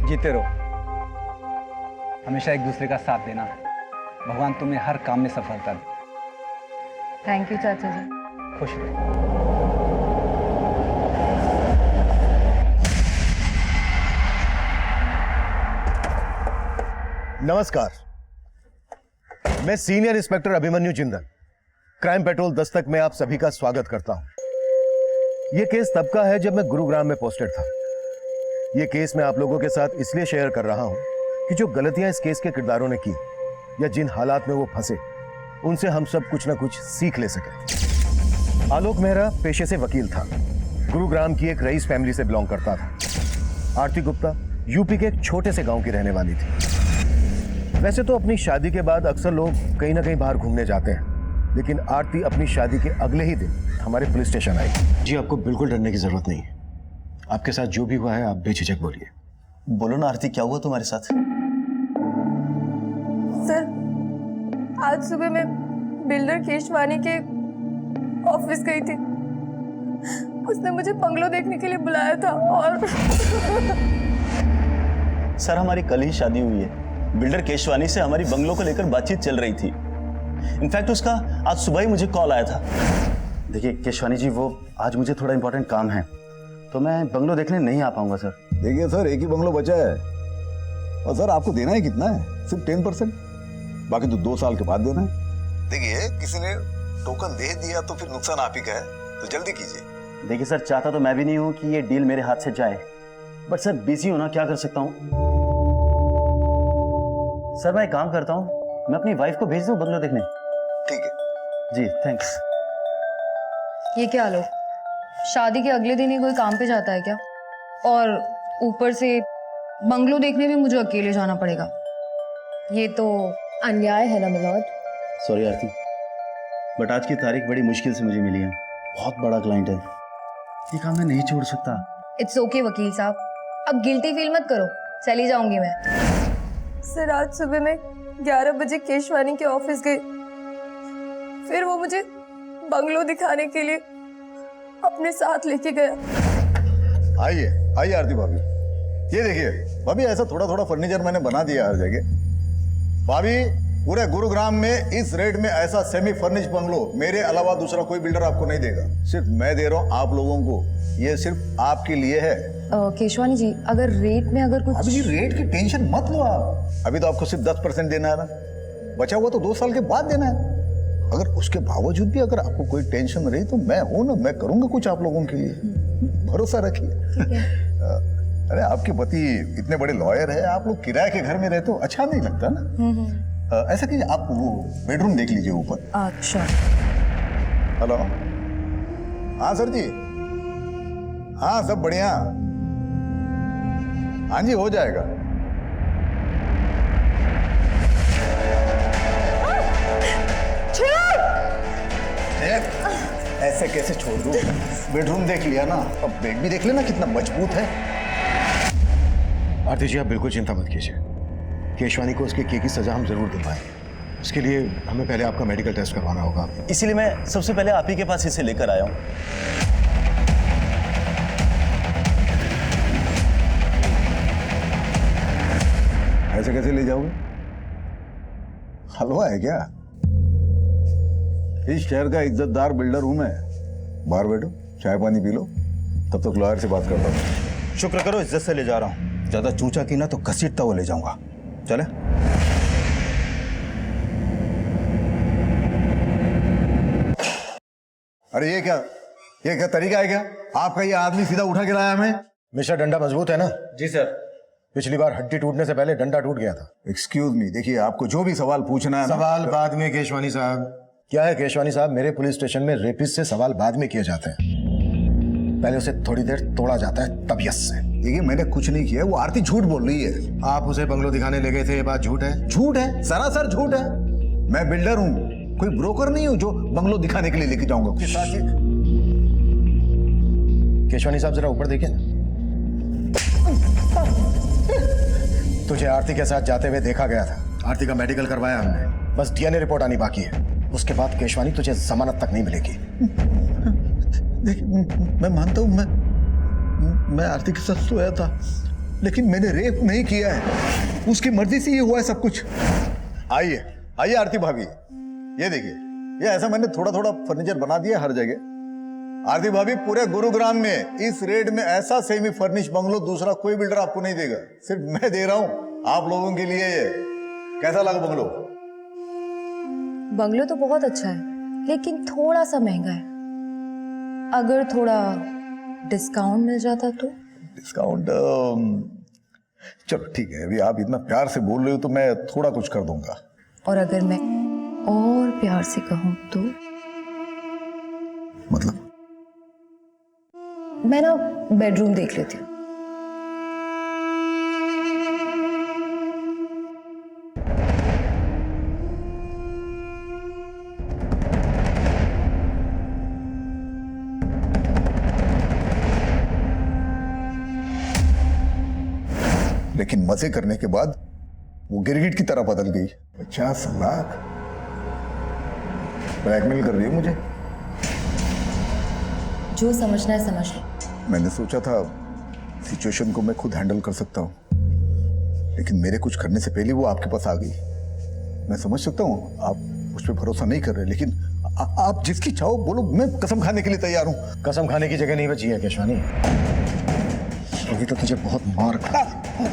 जीते रहो, हमेशा एक दूसरे का साथ देना। भगवान तुम्हें हर काम में सफलता दे। थैंक यू चाचा जी। खुश रहो। नमस्कार, मैं senior inspector Abhimanyu Jindal, crime petrol Dastak में आप सभी का स्वागत करता हूं। यह केस तब का है जब मैं गुरुग्राम में पोस्टेड था। यह केस मैं आप लोगों के साथ इसलिए शेयर कर रहा हूं कि जो गलतियां इस केस के किरदारों ने की या जिन हालात में वो फंसे, उनसे हम सब कुछ ना कुछ सीख ले सके। आलोक मेहरा पेशे से वकील था, गुरुग्राम की एक रईस फैमिली से बिलोंग करता था। आरती गुप्ता यूपी के एक छोटे से गांव की रहने वाली थी। वैसे तो अपनी शादी के बाद अक्सर लोग कहीं ना कहीं बाहर घूमने जाते हैं, लेकिन आरती अपनी शादी के अगले ही दिन हमारे पुलिस स्टेशन आई। जी, आपको बिल्कुल डरने की जरूरत नहीं है। आपके साथ जो भी हुआ है आप बेझिझक बोलिए। बोलो ना आरती, क्या हुआ तुम्हारे साथ? सर, आज सुबह मैं बिल्डर केशवानी के ऑफिस गई थी। उसने मुझे बंगलो देखने के लिए बुलाया था और सर, हमारी कल ही शादी हुई है। बिल्डर केशवानी से हमारी बंगलो को लेकर बातचीत चल रही थी। इनफैक्ट उसका आज सुबह ही मुझे कॉल आया था। देखिए केशवानी जी, वो आज मुझे थोड़ा इंपॉर्टेंट काम है तो मैं बंगलो देखने नहीं आ पाऊंगा सर। देखिए सर, एक ही बंगलो बचा है और सर आपको देना ही कितना है? सिर्फ 10%, बाकी तो 2 साल के बाद देना है। देखिए, किसी ने टोकन दे दिया तो फिर नुकसान आप ही का है, तो जल्दी कीजिए। देखिए सर, चाहता तो मैं भी नहीं हूं कि ये डील मेरे हाथ से जाए, बट सर बिजी हूं ना, क्या कर सकता हूं। सर मैं एक काम करता हूं, मैं अपनी वाइफ को भेज दूं बंगलो देखने। ठीक है जी थैंक्स। ये क्या लोग शादी के अगले दिन ही कोई काम पे जाता है क्या? और ऊपर से बंगलो देखने भी मुझे अकेले जाना पड़ेगा। ये तो अन्याय है ना मिलॉर्ड। सॉरी आरती, बट आज की तारीख बड़ी मुश्किल से मुझे मिली है। बहुत बड़ा क्लाइंट है, ये काम मैं नहीं छोड़ सकता। इट्स ओके वकील साहब, अब गिल्टी फील मत करो, चली जाऊंगी मैं। सर, आज सुबह मैं 11 बजे केशवानी के ऑफिस गई। फिर वो मुझे बंगलो दिखाने के लिए अपने साथ लेके गया। आइए आइए आरती भाभी, ये देखिए भाभी, ऐसा थोड़ा थोड़ा फर्नीचर मैंने बना दिया हर जगह। भाभी, पूरे गुरुग्राम में इस रेट में ऐसा सेमी फर्निश बंगलो मेरे अलावा दूसरा कोई बिल्डर आपको नहीं देगा। सिर्फ मैं दे रहा हूँ आप लोगों को, ये सिर्फ आपके लिए है। केशवानी जी, अगर रेट में अगर कुछ... अभी जी रेट की टेंशन मत लो आप। अभी तो आपको सिर्फ 10% देना है ना, बचा हुआ तो 2 साल के बाद देना है। अगर उसके बावजूद भी अगर आपको कोई टेंशन रही तो मैं हूं ना, मैं करूंगा कुछ आप लोगों के लिए, भरोसा रखिए। अरे आपके पति इतने बड़े लॉयर है, आप लोग किराए के घर में रहते हो, अच्छा नहीं लगता ना। ऐसा कीजिए, आप वो बेडरूम देख लीजिए ऊपर। अच्छा। हेलो, हाँ सर जी, हाँ सब बढ़िया, हाँ जी हो जाएगा। ऐसे कैसे छोड़ दूं? बेडरूम देख लिया ना, अब बेड भी देख लेना कितना मजबूत है। आरती जी, आप बिल्कुल चिंता मत कीजिए। केशवानी को उसके किए की सजा हम जरूर दिलवाएंगे। इसके लिए हमें पहले आपका मेडिकल टेस्ट करवाना होगा। इसीलिए मैं सबसे पहले आप ही के पास इसे लेकर आया हूँ। ऐसे कैसे ले जाओगे? हलवा है क्या? इस शहर का इज्जतदार बिल्डर हूं मैं। बाहर बैठो, चाय पानी पी लो, तब तक लॉयर से बात करता हूँ। शुक्र करो इज्जत से ले जा रहा हूँ, ज्यादा चूचा की ना तो घसीटता हुआ ले जाऊंगा। चले। अरे ये क्या तरीका है क्या? आपका ये आदमी सीधा उठा के लाया हमें? मिस्टर, डंडा मजबूत है ना? जी सर। पिछली बार हड्डी टूटने से पहले डंडा टूट गया था। एक्सक्यूज मी, देखिए आपको जो भी सवाल पूछना है सवाल बाद में केशवानी साहब। क्या है केशवानी साहब, मेरे पुलिस स्टेशन में रेपिस्ट से सवाल बाद में किए जाते हैं, पहले उसे थोड़ी देर तोड़ा जाता है तबीयत से। देखिए मैंने कुछ नहीं किया, वो आरती झूठ बोल रही है। आप उसे बंगलो दिखाने ले गए थे, ये बात झूठ है? झूठ है, सरासर झूठ है। मैं बिल्डर हूँ, कोई ब्रोकर नहीं हूँ जो बंगलो दिखाने के लिए लेके जाऊंगा। उसके साथ ही केशवानी साहब जरा ऊपर देखिए ना। तुझे आरती के साथ जाते हुए देखा गया था। आरती का मेडिकल करवाया हमने, बस डीएनए रिपोर्ट आनी बाकी है। उसके बाद केशवानी तुझे जमानत तक नहीं मिलेगी। देखिए मैं मानता हूँ, मैं आरती के साथ सोया था, लेकिन मैंने रेप नहीं किया है, उसकी मर्जी से ये हुआ है सब कुछ। आइए आइए आरती भाभी, ये देखिए, ये ऐसा मैंने थोड़ा थोड़ा फर्नीचर बना दिया हर जगह। आरती भाभी, पूरे गुरुग्राम में इस रेट में ऐसा सेमी फर्निश बंगलो दूसरा कोई बिल्डर आपको नहीं देगा, सिर्फ मैं दे रहा हूं आप लोगों के लिए। ये कैसा लगा बंगलो? बंगलो तो बहुत अच्छा है, लेकिन थोड़ा सा महंगा है। अगर थोड़ा डिस्काउंट मिल जाता तो। डिस्काउंट? चलो ठीक है, अभी आप इतना प्यार से बोल रहे हो तो मैं थोड़ा कुछ कर दूंगा। और अगर मैं और प्यार से कहूं तो? मतलब? मैं ना बेडरूम देख लेती हूँ। लेकिन मजे करने के बाद वो गिरगिट की तरह बदल गई। 50 लाख ब्लैकमेल कर रही है मुझे। जो समझना है समझ लो। मैंने सोचा था सिचुएशन को मैं खुद हैंडल कर सकता हूँ, लेकिन मेरे कुछ करने से पहले वो आपके पास आ गई। मैं समझ सकता हूँ आप उस पर भरोसा नहीं कर रहे, लेकिन आप जिसकी चाहो बोलो, मैं कसम खाने के लिए तैयार हूँ। कसम खाने की जगह नहीं बची है केशवानी। अभी तो तुझे बहुत मार खा।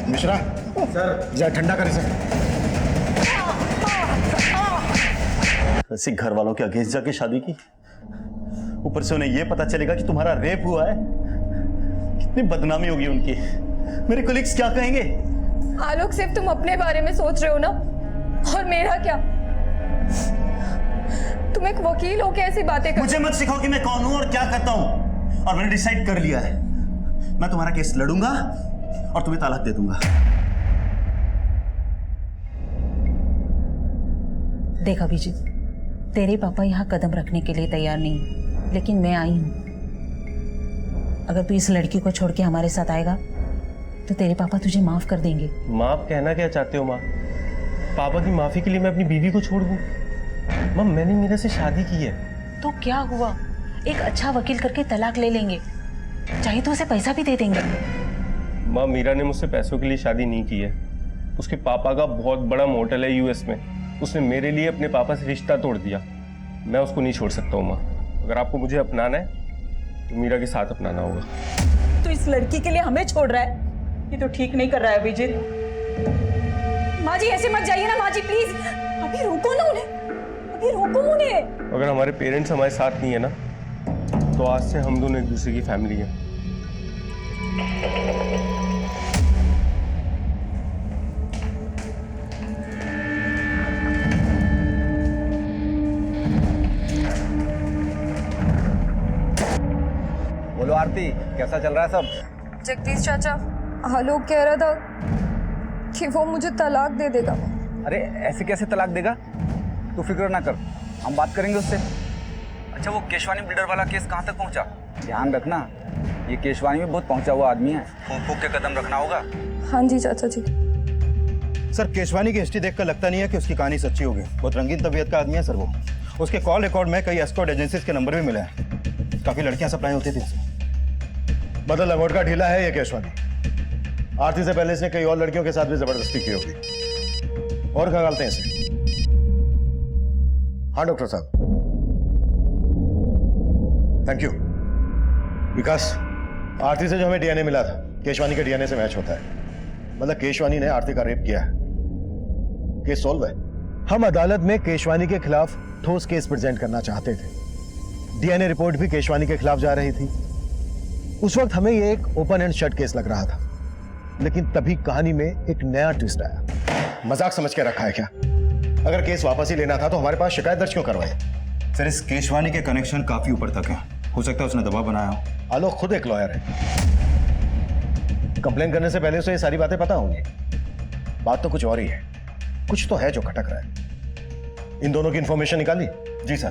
मिश्रा सर, जा ठंडा कर इसे। वैसे घर वालों के अगेंस्ट जाके शादी की, ऊपर से उन्हें यह पता चलेगा कि तुम्हारा रेप हुआ है, कितनी बदनामी होगी उनकी। मेरे कोलिग्स क्या कहेंगे? आलोक, सिर्फ तुम अपने बारे में सोच रहे हो ना, और मेरा क्या? तुम एक वकील हो के ऐसी बातें कर। मुझे मत सिखाओ कि मैं कौन हूं और क्या करता हूं। और मैंने डिसाइड कर लिया है, मैं तुम्हारा केस लड़ूंगा और तुम्हें तलाक दे दूंगा। देख अभिजीत, तेरे पापा यहाँ कदम रखने के लिए तैयार नहीं, लेकिन मैं आई हूँ। अगर तू इस लड़की को छोड़ के हमारे साथ आएगा तो तेरे पापा तुझे माफ कर देंगे। माफ कहना क्या चाहते हो माँ? पापा की माफी के लिए मैं अपनी बीवी को छोड़ दूँ? माँ, मैंने मीरा से शादी की है। तो क्या हुआ, एक अच्छा वकील करके तलाक ले लेंगे, चाहिए तो उसे पैसा भी दे देंगे। माँ, मीरा ने मुझसे पैसों के लिए शादी नहीं की है। उसके पापा का बहुत बड़ा मोटल है यूएस में, उसने मेरे लिए अपने पापा से रिश्ता तोड़ दिया। मैं उसको नहीं छोड़ सकता हूँ माँ। अगर आपको मुझे अपनाना है तो मीरा के साथ अपनाना होगा। तो इस लड़की के लिए हमें छोड़ रहा है, ये तो ठीक नहीं कर रहा है अभिजीत। माँ जी ऐसे मत जाइए ना, माँ जी प्लीज, अभी रोको ना उन्हें, अभी रोको उन्हें। अगर हमारे पेरेंट्स हमारे साथ नहीं है ना, तो आज से हम दोनों एक दूसरे की फैमिली है। बोलो आरती, कैसा चल रहा है सब? जगदीश चाचा, आलोक कह रहा था कि वो मुझे तलाक दे देगा। अरे ऐसे कैसे तलाक देगा? तू फिक्र ना कर, हम बात करेंगे उससे। अच्छा, वो केशवानी बिल्डर वाला केस कहाँ तक पहुँचा? ध्यान रखना, ये केशवानी में बहुत पहुँचा हुआ आदमी है, फूंक फूंक के कदम रखना होगा। हाँ जी चाचा जी। सर, केशवानी की हिस्ट्री देखकर लगता नहीं है कि उसकी कहानी सच्ची होगी। बहुत रंगीन तबीयत का आदमी है सर वो। उसके कॉल रिकॉर्ड में कई एस्कॉर्ट एजेंसीज के नंबर भी मिले हैं, काफी लड़कियां सप्लाई होती थी। मतलब लंगोट का ढीला है ये केशवानी। आरती से पहले इसने कई और लड़कियों के साथ भी जबरदस्ती की होगी। और खंगालते हैं इसे। हाँ डॉक्टर साहब, थैंक यू। विकास, आरती से जो हमें डीएनए मिला था, केशवानी के डीएनए से मैच होता है। मतलब केशवानी ने आरती का रेप किया है। केस सॉल्व है। हम अदालत में केशवानी के खिलाफ ठोस केस प्रेजेंट करना चाहते थे। डीएनए रिपोर्ट भी केशवानी के खिलाफ जा रही थी। उस वक्त हमें ये एक ओपन एंड शट केस लग रहा था, लेकिन तभी कहानी में एक नया ट्विस्ट आया। मजाक समझ के रखा है क्या? अगर केस वापस ही लेना था तो हमारे पास शिकायत दर्ज क्यों करवाई? सर, इस केशवानी के कनेक्शन काफी ऊपर तक है, हो सकता है उसने दबाव बनाया हो। आलोक खुद एक लॉयर है, कंप्लेन करने से पहले उसे ये सारी बातें पता होंगी। बात तो कुछ और ही है, कुछ तो है जो खटक रहा है। इन दोनों की इंफॉर्मेशन निकाली? जी सर,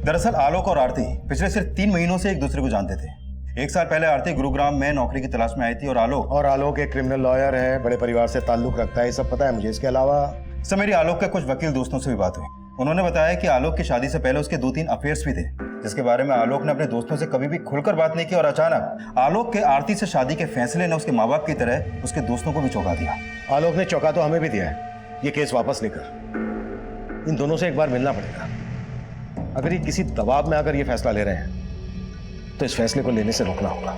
दरअसल आलोक और आरती पिछले सिर्फ 3 महीनों से एक दूसरे को जानते थे। 1 साल पहले आरती गुरुग्राम में नौकरी की तलाश में आई थी और आलोक एक क्रिमिनल लॉयर है, बड़े परिवार से ताल्लुक रखता है, ये सब पता है मुझे। इसके अलावा सर, मेरी आलोक के कुछ वकील दोस्तों से भी बात हुई। उन्होंने बताया कि आलोक की शादी से पहले उसके 2-3 अफेयर्स भी थे, जिसके बारे में आलोक ने अपने दोस्तों से कभी भी खुलकर बात नहीं की, और अचानक आलोक के आरती से शादी के फैसले ने उसके माँ बाप की तरह उसके दोस्तों को भी चौंका दिया। आलोक ने चौंका तो हमें भी दिया है। ये केस वापस लेकर इन दोनों से एक बार मिलना पड़ेगा। अगर ये किसी दबाव में आकर ये फैसला ले रहे हैं तो इस फैसले को लेने से रोकना होगा।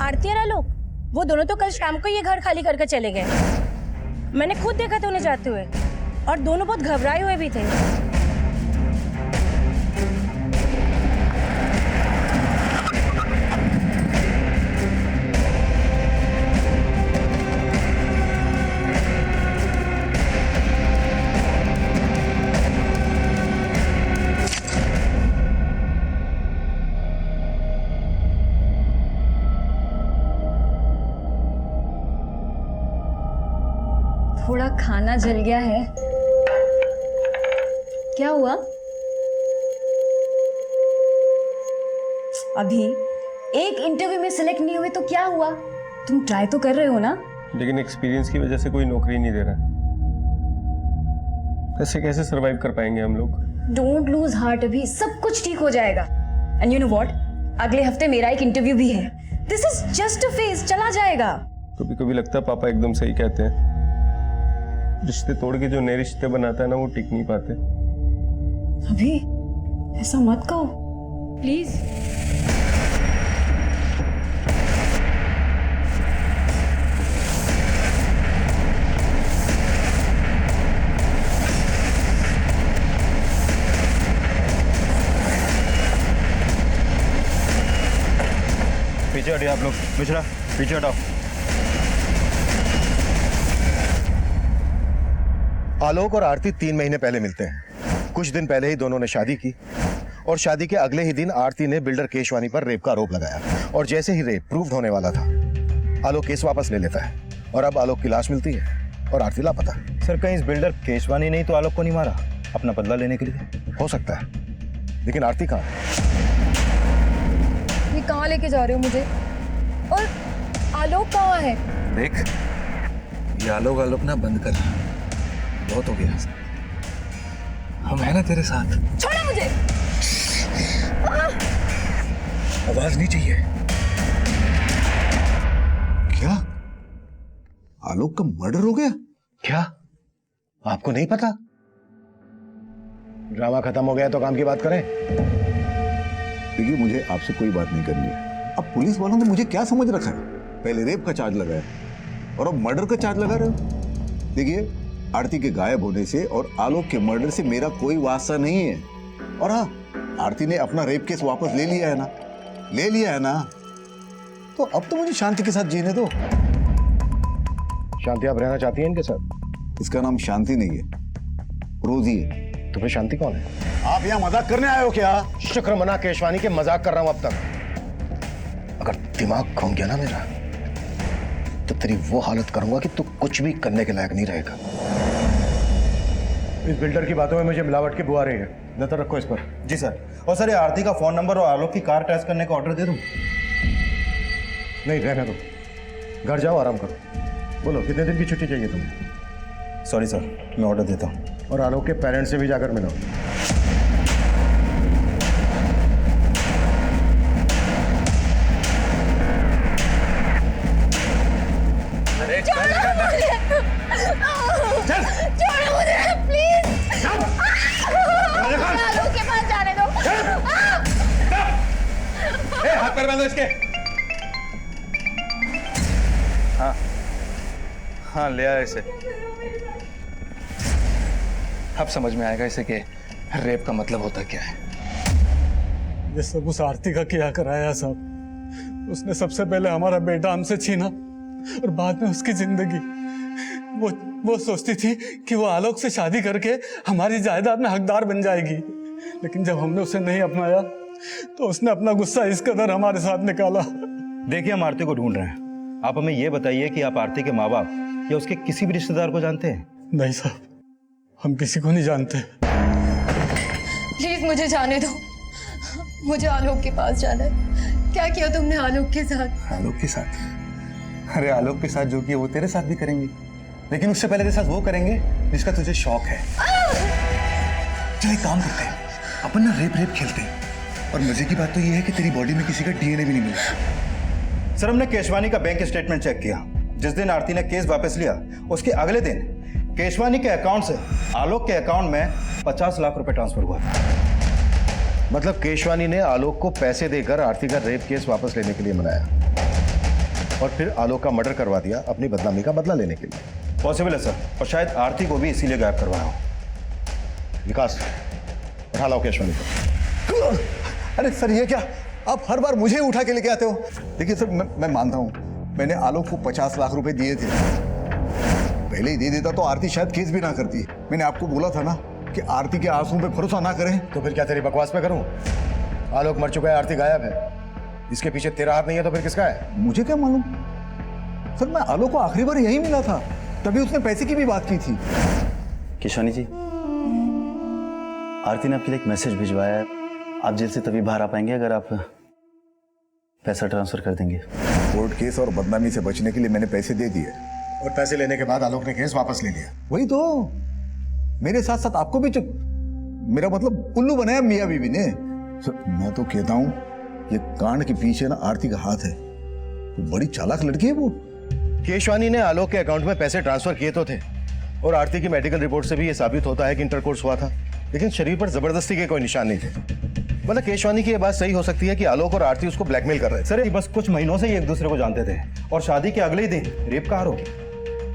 आरती और आलोक, वो दोनों तो कल शाम को ये घर खाली करके चले गए। मैंने खुद देखा था उन्हें जाते हुए, और दोनों बहुत घबराए हुए भी थे। थोड़ा खाना जल गया है। क्या हुआ? अभी एक इंटरव्यू में सिलेक्ट नहीं हुए तो क्या हुआ? तुम ट्राई तो कर रहे हो ना? लेकिन एक्सपीरियंस की वजह से कोई नौकरी नहीं दे रहा। ऐसे कैसे सरवाइव कर पाएंगे हम लोग? डोंट लूज हार्ट, अभी सब कुछ ठीक हो जाएगा। एंड यू नो व्हाट, अगले हफ्ते मेरा एक इंटरव्यू भी है। This is just a phase, चला जाएगा। कभी कभी लगता है पापा एकदम सही कहते हैं। रिश्ते तोड़ के जो नए रिश्ते बनाता है ना, वो टिक नहीं पाते। अभी ऐसा मत कहो प्लीज। पीछे हटिए आप लोग, मिश्रा पीछे हटाओ। आलोक और आरती 3 महीने पहले मिलते हैं। कुछ दिन पहले ही दोनों ने शादी की और शादी के अगले ही दिन आरती ने बिल्डर केशवानी पर रेप का आरोप लगाया, और जैसे ही रेप प्रूव होने वाला था आलोक केस वापस ले लेता है, और अब आलोक की लाश मिलती है और आरती लापता। सर, कहीं इस बिल्डर केशवानी नहीं तो आलोक को नहीं मारा अपना बदला लेने के लिए? हो सकता है, लेकिन आरती कहाँ है? ये कहाँ लेके जा रहे हो मुझे? और आलोक कहाँ है? देख, ये आलोक ना बंद कर, बहुत हो गया। हम है ना तेरे साथ। छोड़ो मुझे। आवाज नहीं चाहिए। क्या आलोक का मर्डर हो गया? क्या आपको नहीं पता? ड्रामा खत्म हो गया तो काम की बात करें। देखिए, मुझे आपसे कोई बात नहीं करनी है। अब पुलिस वालों ने मुझे क्या समझ रखा है? पहले रेप का चार्ज लगाया और अब मर्डर का चार्ज लगा रहे हो। देखिए, आरती के गायब होने से और आलोक के मर्डर से मेरा कोई वास्ता नहीं है। और हाँ, आरती ने अपना रेप केस वापस ले लिया है ना, ले लिया है ना, तो अब तो मुझे शांति के साथ जीने दो। शांति आप रहना चाहती हैं इनके साथ? इसका नाम शांति नहीं है, रोजी है। तो फिर शांति कौन है? आप यहाँ मजाक करने आए हो क्या? शुक्र मना केशवानी के मजाक कर रहा हूं अब तक। अगर दिमाग घूम गया ना मेरा, तो तेरी वो हालत करूंगा कि तू कुछ भी करने के लायक नहीं रहेगा। इस बिल्डर की बातों में मुझे मिलावट की बुआ आ रही है। नजर रखो इस पर। जी सर। और सर, ये आरती का फोन नंबर और आलोक की कार ट्रेस करने का ऑर्डर दे दूं? नहीं, रहने दो। घर जाओ, आराम करो। बोलो, कितने दिन की छुट्टी चाहिए तुम्हें? सॉरी सर, मैं ऑर्डर देता हूँ। और आलोक के पेरेंट्स से भी जाकर मिलो। छोड़ो मुझे प्लीज। आलोक के पास जाने दो। हाथ पैर बांधो इसके। हाँ हाँ, ले आया इसे। अब समझ में आएगा इसे कि रेप का मतलब होता क्या है। ये सब उस आरती का किया कराया साहब। उसने सबसे पहले हमारा बेटा हमसे छीना और बाद में उसकी जिंदगी। वो सोचती थी कि वो आलोक से शादी करके हमारी जायदाद में हकदार बन जाएगी, लेकिन जब हमने उसे नहीं अपनाया तो उसने अपना गुस्सा इस कदर हमारे साथ निकाला। देखिए, हम आरती को ढूंढ रहे हैं। आप हमें यह बताइए कि आप आरती के माँ बाप या उसके किसी भी रिश्तेदार को जानते हैं? नहीं साहब, हम किसी को नहीं जानते। प्लीज मुझे जाने दो, मुझे आलोक के पास जाना है। क्या किया तुमने आलोक के साथ? आलोक के साथ? अरे आलोक के साथ जो किया वो तेरे साथ भी करेंगे, लेकिन उससे पहले तेरे साथ वो करेंगे जिसका तुझे शौक है। चल एक काम करते हैं, अपन ना रेप रेप खेलते हैं, और मजे की बात तो ये है कि तेरी बॉडी में किसी का डीएनए भी नहीं मिला। सर हमने केशवानी का बैंक स्टेटमेंट चेक किया। जिस दिन आरती ने केस वापस लिया उसके अगले दिन केशवानी के अकाउंट से आलोक के अकाउंट में 50 लाख रुपए ट्रांसफर हुआ था। मतलब केशवानी ने आलोक को पैसे देकर आरती का रेप केस वापस लेने के लिए मनाया और फिर आलोक का मर्डर करवा दिया अपनी बदनामी का बदला लेने के लिए। पॉसिबल है सर, और शायद आरती को भी इसीलिए गायब करवाया हो। विकास, उठा लाओ केशवानी को। अरे सर ये क्या, आप हर बार मुझे उठा के लेके आते हो। देखिए सर, मैं मानता हूँ मैंने आलोक को 50 लाख रुपए दिए थे। पहले ही दे देता तो आरती शायद केस भी ना करती। मैंने आपको बोला था ना कि आरती के आंसुओं पे भरोसा ना करें। तो फिर क्या तेरी बकवास पे करूं? आलोक मर चुका है, आरती गायब है, इसके पीछे तेरा हाथ नहीं है तो फिर किसका है? मुझे क्या मालूम सर, मैं आलोक को आखिरी बार यही मिला था, तभी उसने पैसे की भी बात की थी। केशवानी जी, आरती ने आपके लिए एक मैसेज भिजवाया है। आप जेल से तभी बाहर आ पाएंगे अगर आप पैसा ट्रांसफर कर देंगे। कोर्ट केस और बदनामी से बचने के लिए मैंने पैसे दे दिए, और पैसे लेने के बाद आलोक ने केस वापस ले लिया। वही तो, मेरे साथ साथ आपको भी मेरा मतलब उल्लू बनाया मियाँ बीवी ने। सर मैं तो कहता हूँ ये कांड के पीछे ना आरती का हाथ है। वो बड़ी चालाक लड़की है वो। केशवानी ने आलोक के अकाउंट में पैसे ट्रांसफर किए तो थे, और आरती की मेडिकल रिपोर्ट से भी ये साबित होता है कि इंटरकोर्स हुआ था, लेकिन शरीर पर जबरदस्ती के कोई निशान नहीं थे। मतलब केशवानी की ये बात सही हो सकती है कि आलोक और आरती उसको ब्लैकमेल कर रहे थे। सर ये बस कुछ महीनों से ही एक दूसरे को जानते थे, और शादी के अगले ही दिन रेप का आरोप।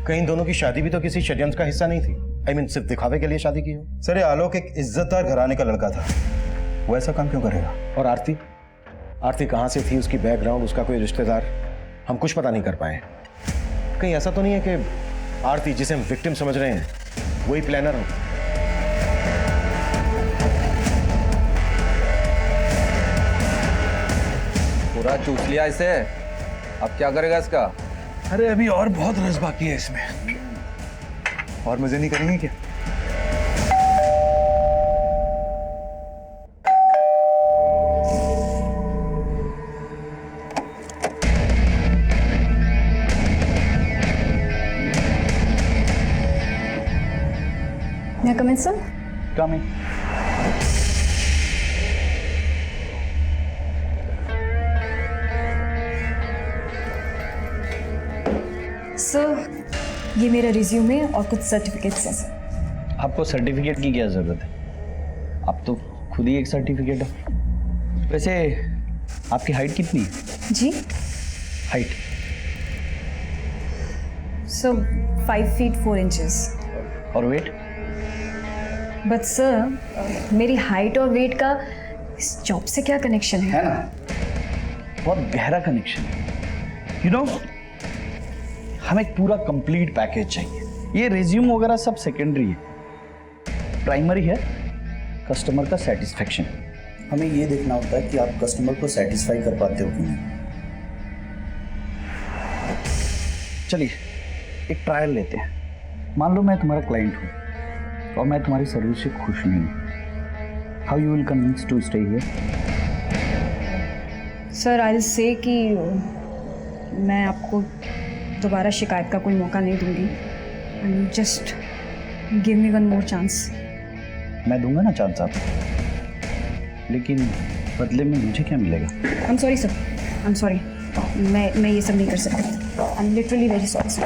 कहीं दोनों की शादी भी तो किसी षड्यंत्र का हिस्सा नहीं थी। I mean, सिर्फ दिखावे के लिए शादी की हो। सर ये आलोक एक इज्जतदार घराने का लड़का था, वो ऐसा काम क्यों करेगा? और आरती, आरती कहाँ से थी, उसकी बैकग्राउंड, उसका कोई रिश्तेदार, हम कुछ पता नहीं कर पाए। कहीं ऐसा तो नहीं है कि आरती, जिसे हम विक्टिम समझ रहे हैं, वही प्लानर हो? पूरा चूस लिया इसे, अब क्या करेगा इसका? अरे अभी और बहुत रस बाकी है इसमें। और मजे नहीं करेंगे क्या? May I come in, sir? Come in. Sir ये मेरा रिज्यूमे और कुछ सर्टिफिकेट्स हैं सर। आपको सर्टिफिकेट की क्या जरूरत है? आप तो खुद ही एक सर्टिफिकेट हो। वैसे आपकी हाइट कितनी है? जी हाइट? Sir 5 feet 4 inches। और वेट? बट सर मेरी हाइट और वेट का इस जॉब से क्या कनेक्शन है? ना, बहुत गहरा कनेक्शन है। यू नो, हमें एक पूरा कंप्लीट पैकेज चाहिए। ये रिज्यूम वगैरह सब सेकेंडरी है, प्राइमरी है कस्टमर का सेटिस्फेक्शन। हमें ये देखना होता है कि आप कस्टमर को सेटिस्फाई कर पाते हो कि नहीं। चलिए एक ट्रायल लेते हैं। मान लो मैं तुम्हारा क्लाइंट हूँ और मैं तुम्हारी सर्विस से खुश नहीं हूँ। How you will convince to stay here? Sir I will say कि मैं आपको दोबारा शिकायत का कोई मौका नहीं दूंगी। Just give me one more chance. मैं दूंगा ना चांस आपको, लेकिन बदले में मुझे क्या मिलेगा? I am sorry sir, I am sorry. मैं ये सब नहीं कर सकती। I am literally very sorry sir.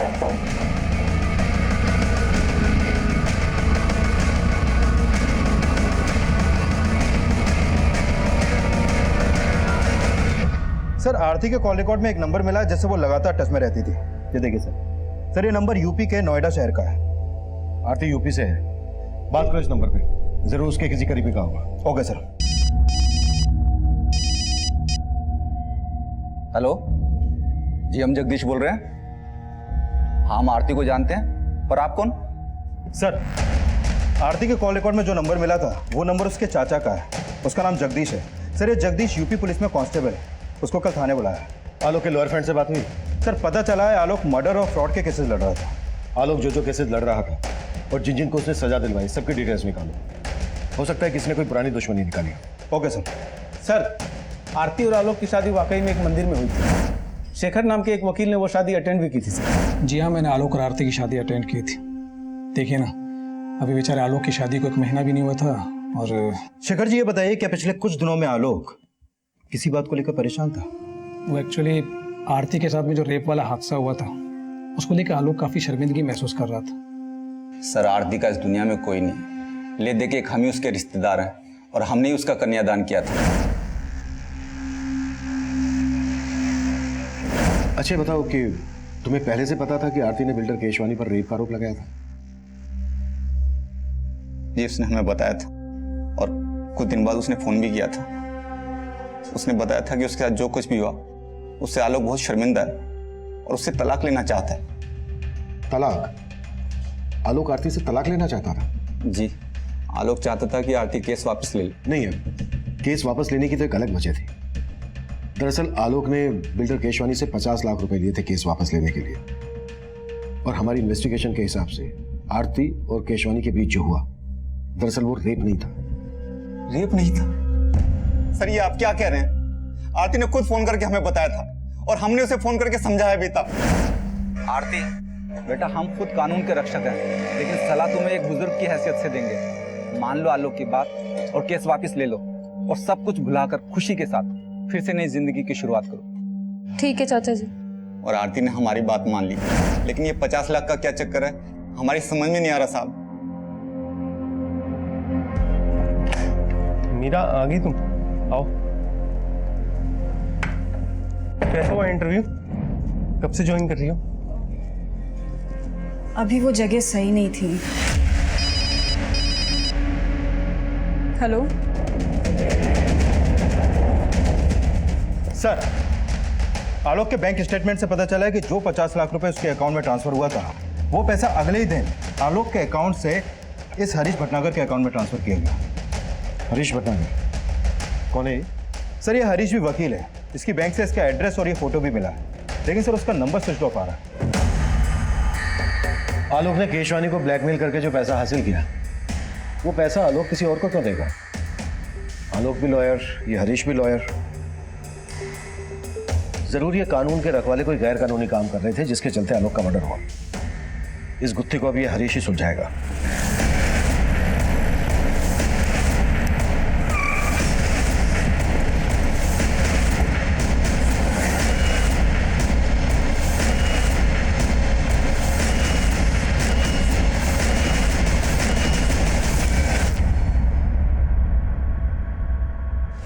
Sir Aarti के कॉल रिकॉर्ड में एक नंबर मिला जैसे वो लगातार टच में रहती थी। ये देखिए सर ये नंबर यूपी के नोएडा शहर का है। आरती यूपी से है, बात करो इस नंबर पे, जरूर उसके किसी करीबी का होगा। Okay sir. हेलो जी, हम जगदीश बोल रहे हैं। हाँ, हम आरती को जानते हैं, पर आप कौन? सर आरती के कॉल रिकॉर्ड में जो नंबर मिला था वो नंबर उसके चाचा का है, उसका नाम जगदीश है। सर ये जगदीश यूपी पुलिस में कांस्टेबल है, उसको कल थाने बुलाया। आलोक के लोअर फ्रेंड से बात हुई? सर पता चला है आलोक मर्डर और फ्रॉड के केसेस लड़ रहा था। आलोक जो केसेस लड़ रहा था और जिन जिनको उसने सजा दिलवाई, सबकी डिटेल्स निकालो। हो सकता है किसी ने कोई पुरानी दुश्मनी निकाली। Okay sir. सर आरती और आलोक की शादी वाकई में एक मंदिर में हुई थी। शेखर नाम के एक वकील ने वो शादी अटेंड भी की थी सर। जी हाँ, मैंने आलोक और आरती की शादी अटेंड की थी। देखिए ना, अभी बेचारे आलोक की शादी को 1 महीना भी नहीं हुआ था और शेखर जी ये बताइए, क्या पिछले कुछ दिनों में आलोक किसी बात को लेकर परेशान था? वो एक्चुअली आरती के साथ में जो रेप वाला हादसा हुआ था उसको लेकर आलोक काफी शर्मिंदगी महसूस कर रहा था। सर, आरती का इस दुनिया में कोई नहीं। ले देखिए, हम ही उसके रिश्तेदार हैं और हमने ही उसका कन्यादान किया था। अच्छा बताओ कि तुम्हें पहले से पता था कि आरती ने बिल्डर केशवानी पर रेप का आरोप लगाया था? जी, उसने हमें बताया था और कुछ दिन बाद उसने फोन भी किया था। उसने बताया था कि उसके साथ जो कुछ भी हुआ उससे आलोक बहुत शर्मिंदा है और उससे तलाक लेना चाहता है। तलाक? आलोक आरती से तलाक लेना चाहता था? जी, आलोक चाहता था कि आरती केस वापस ले ले। नहीं है, केस वापस लेने की तो एक अलग वजह थी। दरअसल आलोक ने बिल्डर केशवानी से 50 लाख रुपए लिए थे केस वापस लेने के लिए, और हमारी इन्वेस्टिगेशन के हिसाब से आरती और केशवानी के बीच जो हुआ, दरअसल वो रेप नहीं था। रेप नहीं था? सर, ये आप क्या कह रहे हैं? आरती ने खुद फोन करके हमें बताया था और हमने उसे फोन करके समझाया भी था। आरती बेटा, हम खुद कानून के रक्षक हैं, लेकिन सलाह तुम्हें एक बुजुर्ग की हैसियत से देंगे। मान लो आलोक की बात और केस वापस ले लो और सब कुछ भुलाकर खुशी के साथ फिर से नई जिंदगी की शुरुआत करो। ठीक है चाचा जी। और आरती ने हमारी बात मान ली, लेकिन ये 50 लाख का क्या चक्कर है, हमारी समझ में नहीं आ रहा साहब। मीरा, आ गई तुम? आओ। कैसा हुआ इंटरव्यू? कब से ज्वाइन कर रही हो? अभी वो जगह सही नहीं थी। हेलो सर, आलोक के बैंक स्टेटमेंट से पता चला है कि जो 50 लाख रुपए उसके अकाउंट में ट्रांसफर हुआ था, वो पैसा अगले ही दिन आलोक के अकाउंट से इस हरीश भटनागर के अकाउंट में ट्रांसफर किया गया। हरीश भटनागर कौन है ये? सर, ये हरीश भी वकील है। इसकी बैंक से इसका एड्रेस और ये फोटो भी मिला है, लेकिन सर उसका नंबर स्विच ऑफ आ रहा है। आलोक ने केशवानी को ब्लैकमेल करके जो पैसा हासिल किया, वो पैसा आलोक किसी और को क्यों देगा? आलोक भी लॉयर, ये हरीश भी लॉयर। जरूर ये कानून के रखवाले कोई गैर कानूनी काम कर रहे थे जिसके चलते आलोक का मर्डर हुआ। इस गुत्थी को अब ये हरीश ही सुलझाएगा।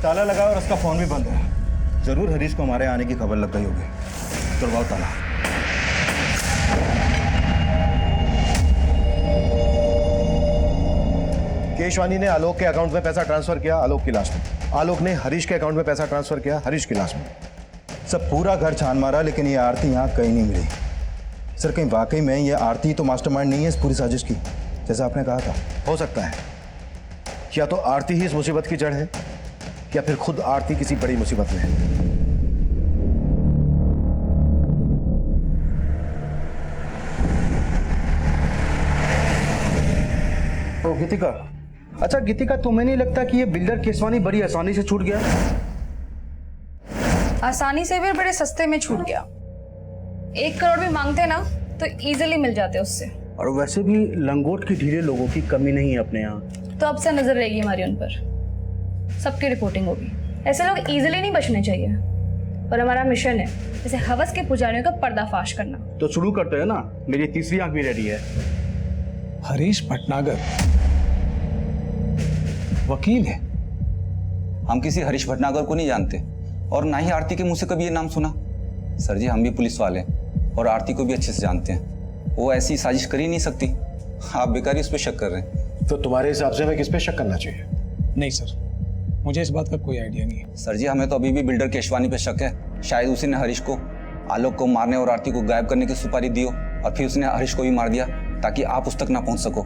ताला लगा और उसका फोन भी बंद है। जरूर हरीश को हमारे आने की खबर लग गई होगी। तुड़वाओ ताला। केशवानी ने आलोक के अकाउंट में पैसा ट्रांसफर किया आलोक की लाश में। आलोक ने हरीश के अकाउंट में पैसा ट्रांसफर किया हरीश की लाश में। सब पूरा घर छान मारा, लेकिन ये आरती यहाँ कहीं नहीं मिली। सर, कहीं वाकई में ये आरती तो मास्टरमाइंड नहीं है इस पूरी साजिश की, जैसा आपने कहा था? हो सकता है या तो आरती ही इस मुसीबत की जड़ है, या फिर खुद आरती किसी बड़ी मुसीबत में है। ओ गीतिका, अच्छा गीतिका, तुम्हें नहीं लगता कि ये बिल्डर केशवानी बड़ी आसानी से छूट गया? आसानी से भी और बड़े सस्ते में छूट गया। 1 करोड़ भी मांगते ना तो इजीली मिल जाते उससे। और वैसे भी लंगोट की ढीले लोगों की कमी नहीं है अपने यहाँ। तो अब से नजर रहेगी हमारी उन पर, सबकी रिपोर्टिंग होगी। ऐसे लोग इजीली नहीं बचने चाहिए, और हमारा मिशन है जैसे हवस के पुजारियों का पर्दाफाश करना। तो शुरू करते हैं ना, मेरी तीसरी आंख भी रेडी है। हरीश भटनागर वकील है। हम किसी हरीश भटनागर को नहीं जानते और ना ही आरती के मुंह से कभी ये नाम सुना। सर जी, हम भी पुलिस वाले हैं और आरती को भी अच्छे से जानते हैं। वो ऐसी साजिश कर ही नहीं सकती। आप बेकार ही उस पर शक कर रहे हैं। तो तुम्हारे हिसाब से हमें किस पे शक करना चाहिए? नहीं सर, मुझे इस बात का कोई आइडिया नहीं है। सर जी, हमें तो अभी भी बिल्डर केशवानी पे शक है। शायद उसी ने हरीश को आलोक को मारने और आरती को गायब करने की सुपारी दी हो और फिर उसने हरीश को भी मार दिया ताकि आप उस तक ना पहुंच सको।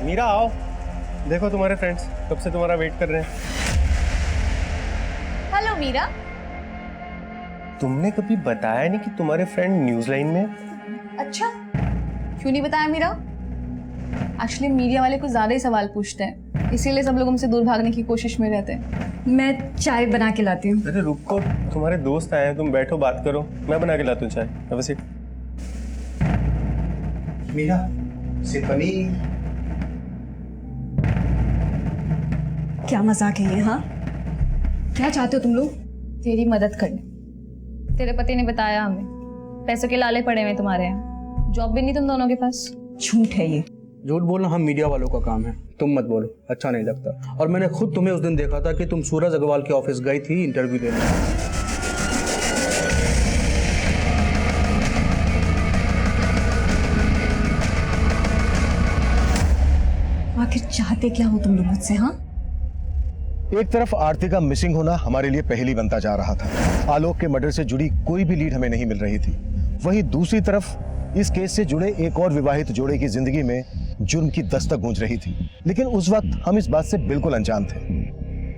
मीरा, आओ। देखो तुम्हारे फ्रेंड्स कब से तुम्हारा वेट कर रहे हैं। हेलो मीरा। तुमने कभी बताया नहीं कि तुम्हारे फ्रेंड न्यूज लाइन में है? अच्छा, क्यों नहीं बताया मीरा? एक्चुअली मीडिया वाले कुछ ज्यादा ही सवाल पूछते हैं, इसीलिए सब लोग हमसे दूर भागने की कोशिश में रहते हैं। मैं चाय बना के लाती हूँ। अरे रुको, तुम्हारे दोस्त आए हैं, तुम बैठो बात करो, मैं बना के लाता हूँ चाय। अब सिट। मीरा से पनीर। क्या मजाक है ये? हाँ, क्या चाहते हो तुम लोग? तेरी मदद करने। तेरे पति ने बताया हमें, पैसों के लाले पड़े हुए तुम्हारे यहाँ, जॉब भी नहीं तुम दोनों के पास। झूठ है ये। झूठ बोलना हम मीडिया वालों का काम है, तुम मत बोलो, अच्छा नहीं लगता। और मैंने खुद तुम्हें उस दिन देखा था कि तुम सूरज अग्रवाल के ऑफिस गई थी इंटरव्यू देने। आखिर चाहते क्या हो तुम लोग मुझसे? हाँ, एक तरफ आरती का मिसिंग होना हमारे लिए पहेली बनता जा रहा था। आलोक के मर्डर से जुड़ी कोई भी लीड हमें नहीं मिल रही थी। वहीं दूसरी तरफ इस केस से जुड़े एक और विवाहित जोड़े की जिंदगी में जुर्म की दस्तक गूंज रही थी। लेकिन उस वक्त हम इस बात से बिल्कुल अनजान थे।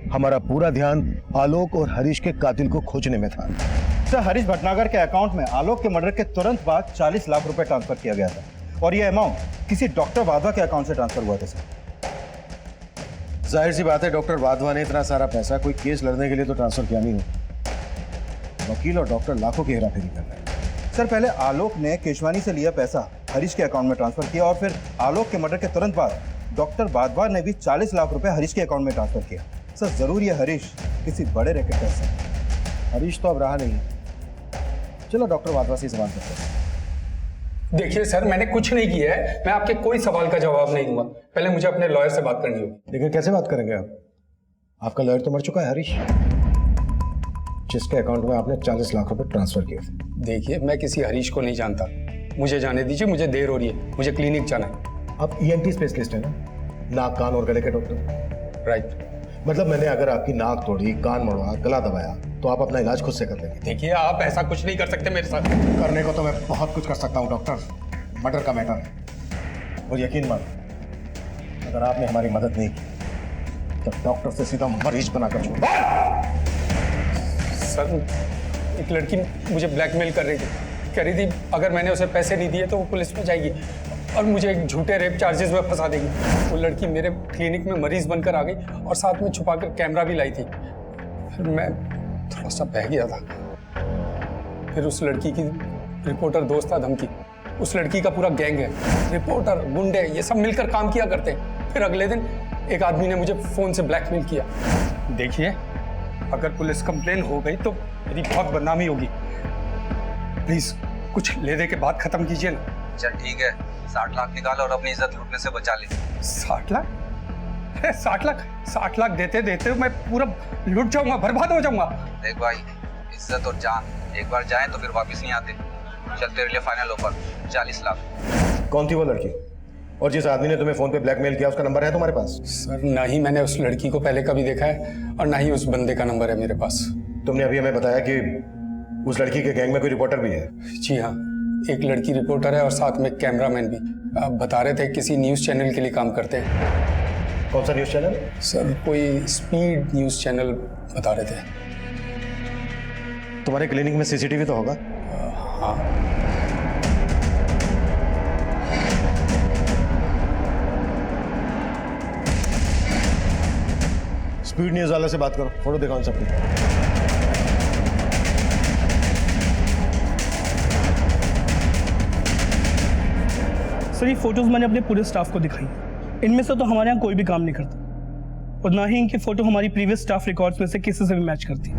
हमारा पूरा ध्यान आलोक और हरीश के कातिल को खोजने में था। सर, हरीश भटनागर के अकाउंट में आलोक के मर्डर के तुरंत बाद 40 लाख रुपए ट्रांसफर किया गया था और यह अमाउंट किसी डॉक्टर वाधवा के अकाउंट से ट्रांसफर हुआ था सर। जाहिर सी बात है, डॉक्टर वाधवा ने इतना सारा पैसा कोई केस लड़ने के लिए तो ट्रांसफर किया नहीं हो। वकील और डॉक्टर लाखों की हेराफेरी कर रहे हैं। सर, पहले आलोक ने केशवानी से लिया पैसा हरीश के अकाउंट में ट्रांसफर किया और फिर आलोक के मर्डर के तुरंत बाद डॉक्टर वाधवा ने भी 40 लाख रुपए हरीश के अकाउंट में ट्रांसफर किया। सर, जरूर ये हरीश किसी बड़े रैकेट का हिस्सा है। हरीश तो अब रहा नहीं। चलो डॉक्टर वाधवा से सवाल करते हैं। देखिए सर, मैंने कुछ नहीं किया है, मैं आपके कोई सवाल का जवाब नहीं दूंगा। पहले मुझे अपने लॉयर से बात करनी होगी। लेकिन कैसे बात करेंगे आप? आपका लॉयर तो मर चुका है हरीश, जिसके अकाउंट में आपने 40 लाख रुपए ट्रांसफर किए थे। देखिए, मैं किसी हरीश को नहीं जानता, मुझे जाने दीजिए, मुझे देर हो रही है, मुझे क्लिनिक जाना है। आप ENT स्पेशलिस्ट हैं ना, नाक कान और गले के डॉक्टर? राइट। मतलब मैंने अगर आपकी नाक तोड़ी, कान मोड़ा, गला दबाया तो आप अपना इलाज खुद से कर लेंगे? देखिए, आप ऐसा कुछ नहीं कर सकते मेरे साथ। करने को तो मैं बहुत कुछ कर सकता हूँ डॉक्टर, मर्डर का मैटर है। और यकीन मानो, अगर आपने हमारी मदद नहीं की तो डॉक्टर से सीधा मरीज बनाकर छोड़। सर, एक लड़की मुझे ब्लैकमेल कर रही थी, कह रही थी अगर मैंने उसे पैसे नहीं दिए तो वो पुलिस में जाएगी और मुझे एक झूठे रेप चार्जेस में फंसा देगी। वो लड़की मेरे क्लिनिक में मरीज बनकर आ गई और साथ में छुपाकर कैमरा भी लाई थी। फिर मैं थोड़ा सा बह गया था। फिर उस लड़की की रिपोर्टर दोस्त था धमकी, उस लड़की का पूरा गैंग है, रिपोर्टर, गुंडे, ये सब मिलकर काम किया करते हैं। फिर अगले दिन एक आदमी ने मुझे फोन से ब्लैकमेल किया। देखिए, अगर पुलिस कंप्लेन हो गई तो मेरी बहुत बदनामी होगी। प्लीज कुछ ले दे के बात खत्म कीजिए ना। चल ठीक है, 60 लाख निकाल और अपनी इज्जत लूटने से बचा ले। 60 लाख? 60 लाख देते देते मैं पूरा लुट जाऊंगा, बर्बाद हो जाऊंगा। देख भाई, इज्जत और जान एक बार जाए तो फिर वापस नहीं आते। चल तेरे लिए फाइनल ऑफर 40 लाख। कौन थी वो लड़की? और जिस आदमी ने तुम्हें फोन पे ब्लैकमेल किया उसका नंबर है तुम्हारे पास? सर, ना ही मैंने उस लड़की को पहले कभी देखा है और ना ही उस बंदे का नंबर है मेरे पास। तुमने अभी हमें बताया कि उस लड़की के गैंग में कोई रिपोर्टर भी है? जी हाँ, एक लड़की रिपोर्टर है और साथ में कैमरामैन भी। आप बता रहे थे किसी न्यूज चैनल के लिए काम करते हैं। कौन सा न्यूज चैनल? सर, कोई स्पीड न्यूज चैनल बता रहे थे। तुम्हारे क्लिनिक में CCTV तो होगा? हाँ। स्पीड न्यूज वाले से बात करो, फोटो दिखाओ सबको। सर, ये फोटोज मैंने अपने पूरे स्टाफ को दिखाई। इनमें से तो हमारे यहाँ कोई भी काम नहीं करता और ना ही इनकी फोटो हमारी प्रीवियस स्टाफ रिकॉर्ड्स में से किसी से भी मैच करती।